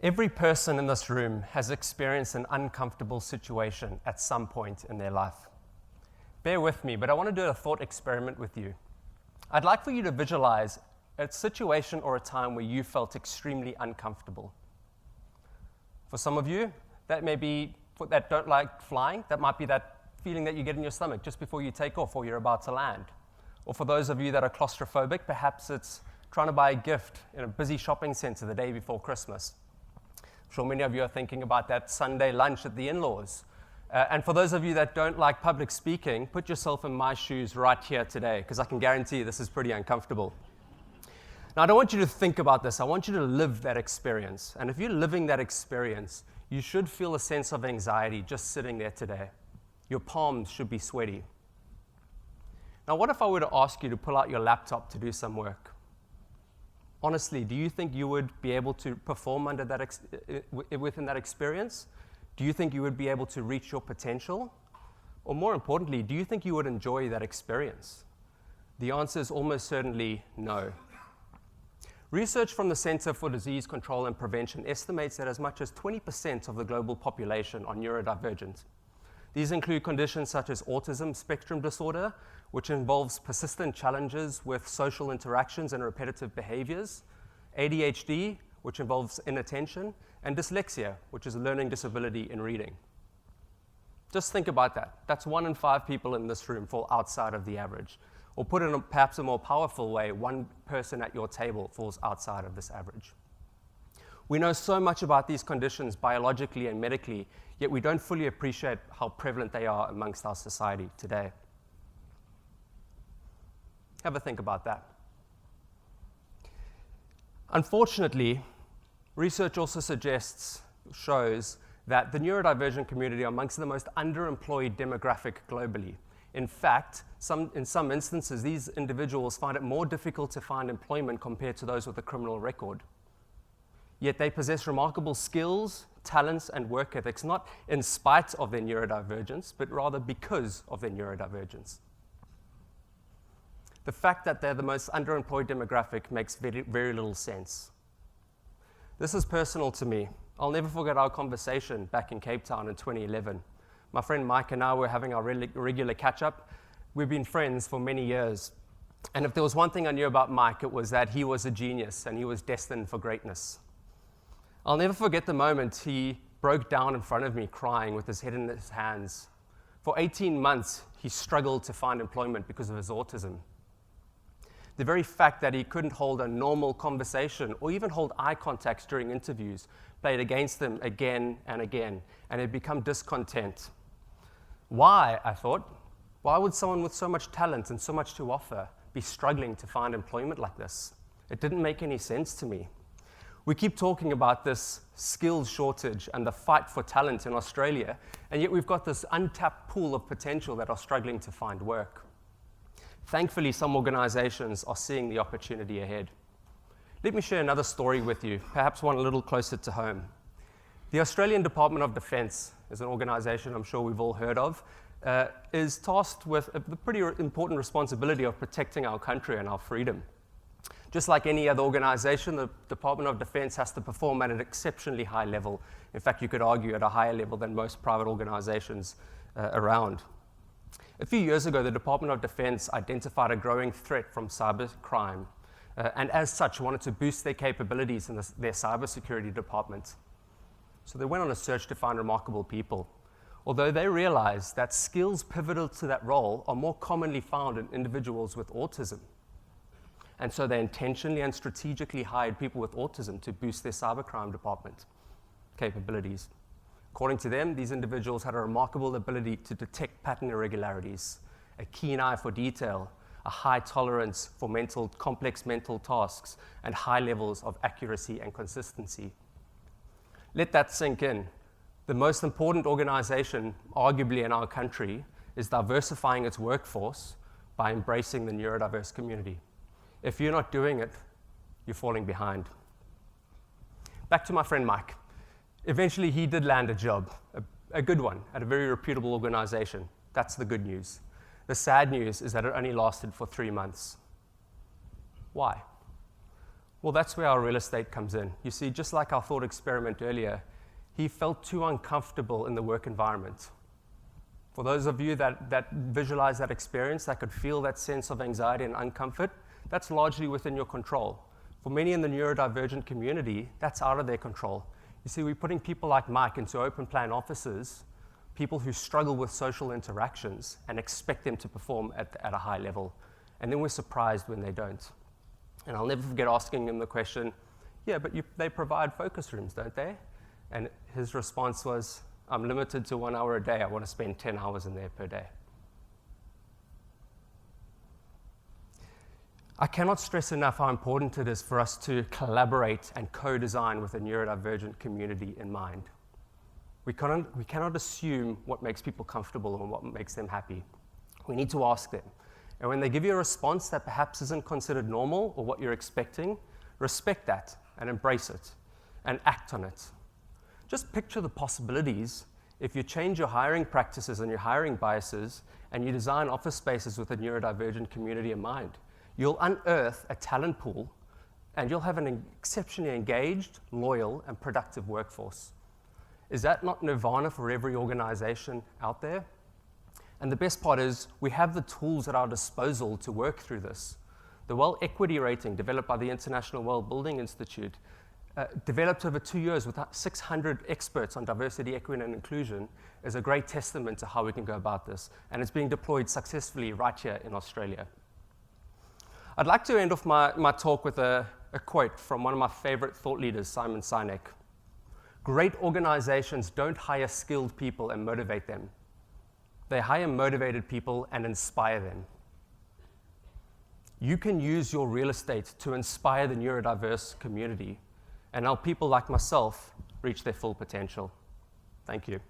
Every person in this room has experienced an uncomfortable situation at some point in their life. Bear with me, but I want to do a thought experiment with you. I'd like for you to visualize a situation or a time where you felt extremely uncomfortable. For some of you, that may be that don't like flying. That might be that feeling that you get in your stomach just before you take off or you're about to land. Or for those of you that are claustrophobic, perhaps it's trying to buy a gift in a busy shopping center the day before Christmas. I'm sure many of you are thinking about that Sunday lunch at the in-laws. And for those of you that don't like public speaking, put yourself in my shoes right here today, because I can guarantee you this is pretty uncomfortable. Now, I don't want you to think about this. I want you to live that experience. And if you're living that experience, you should feel a sense of anxiety just sitting there today. Your palms should be sweaty. Now, what if I were to ask you to pull out your laptop to do some work? Honestly, do you think you would be able to perform under that within that experience? Do you think you would be able to reach your potential? Or more importantly, do you think you would enjoy that experience? The answer is almost certainly no. Research from the Center for Disease Control and Prevention estimates that as much as 20% of the global population are neurodivergent. These include conditions such as autism spectrum disorder, which involves persistent challenges with social interactions and repetitive behaviors, ADHD, which involves inattention, and dyslexia, which is a learning disability in reading. Just think about that. That's 1 in 5 people in this room fall outside of the average. Or put in perhaps a more powerful way, 1 person at your table falls outside of this average. We know so much about these conditions biologically and medically, yet we don't fully appreciate how prevalent they are amongst our society today. Have a think about that. Unfortunately, research also shows that the neurodivergent community are amongst the most underemployed demographic globally. In fact, in some instances, these individuals find it more difficult to find employment compared to those with a criminal record. Yet they possess remarkable skills, talents, and work ethics, not in spite of their neurodivergence, but rather because of their neurodivergence. The fact that they're the most underemployed demographic makes very, very little sense. This is personal to me. I'll never forget our conversation back in Cape Town in 2011. My friend Mike and I were having our regular catch-up. We've been friends for many years. And if there was one thing I knew about Mike, it was that he was a genius and he was destined for greatness. I'll never forget the moment he broke down in front of me crying with his head in his hands. For 18 months, he struggled to find employment because of his autism. The very fact that he couldn't hold a normal conversation or even hold eye contact during interviews played against him again and again, and he'd become discontent. Why, I thought? Why would someone with so much talent and so much to offer be struggling to find employment like this? It didn't make any sense to me. We keep talking about this skills shortage and the fight for talent in Australia, and yet we've got this untapped pool of potential that are struggling to find work. Thankfully, some organizations are seeing the opportunity ahead. Let me share another story with you, perhaps one a little closer to home. The Australian Department of Defence is an organization I'm sure we've all heard of, is tasked with the pretty important responsibility of protecting our country and our freedom. Just like any other organization, the Department of Defense has to perform at an exceptionally high level. In fact, you could argue at a higher level than most private organizations around. A few years ago, the Department of Defense identified a growing threat from cybercrime, and as such, wanted to boost their capabilities in their cybersecurity department. So they went on a search to find remarkable people, although they realized that skills pivotal to that role are more commonly found in individuals with autism. And so they intentionally and strategically hired people with autism to boost their cybercrime department capabilities. According to them, these individuals had a remarkable ability to detect pattern irregularities, a keen eye for detail, a high tolerance for complex mental tasks, and high levels of accuracy and consistency. Let that sink in. The most important organization, arguably in our country, is diversifying its workforce by embracing the neurodiverse community. If you're not doing it, you're falling behind. Back to my friend Mike. Eventually, he did land a job, a good one, at a very reputable organization. That's the good news. The sad news is that it only lasted for 3 months. Why? Well, that's where our real estate comes in. You see, just like our thought experiment earlier, he felt too uncomfortable in the work environment. For those of you that visualize that experience, that could feel that sense of anxiety and uncomfort, that's largely within your control. For many in the neurodivergent community, that's out of their control. You see, we're putting people like Mike into open plan offices, people who struggle with social interactions, and expect them to perform at a high level. And then we're surprised when they don't. And I'll never forget asking him the question, yeah, but they provide focus rooms, don't they? And his response was, I'm limited to 1 hour a day. I want to spend 10 hours in there per day. I cannot stress enough how important it is for us to collaborate and co-design with a neurodivergent community in mind. We cannot assume what makes people comfortable and what makes them happy. We need to ask them. And when they give you a response that perhaps isn't considered normal or what you're expecting, respect that and embrace it and act on it. Just picture the possibilities if you change your hiring practices and your hiring biases and you design office spaces with a neurodivergent community in mind. You'll unearth a talent pool and you'll have an exceptionally engaged, loyal, and productive workforce. Is that not nirvana for every organization out there? And the best part is we have the tools at our disposal to work through this. The Well Equity Rating developed by the International Well Building Institute, developed over 2 years with 600 experts on diversity, equity, and inclusion, is a great testament to how we can go about this. And it's being deployed successfully right here in Australia. I'd like to end off my talk with a quote from one of my favorite thought leaders, Simon Sinek. Great organizations don't hire skilled people and motivate them. They hire motivated people and inspire them. You can use your real estate to inspire the neurodiverse community and help people like myself reach their full potential. Thank you.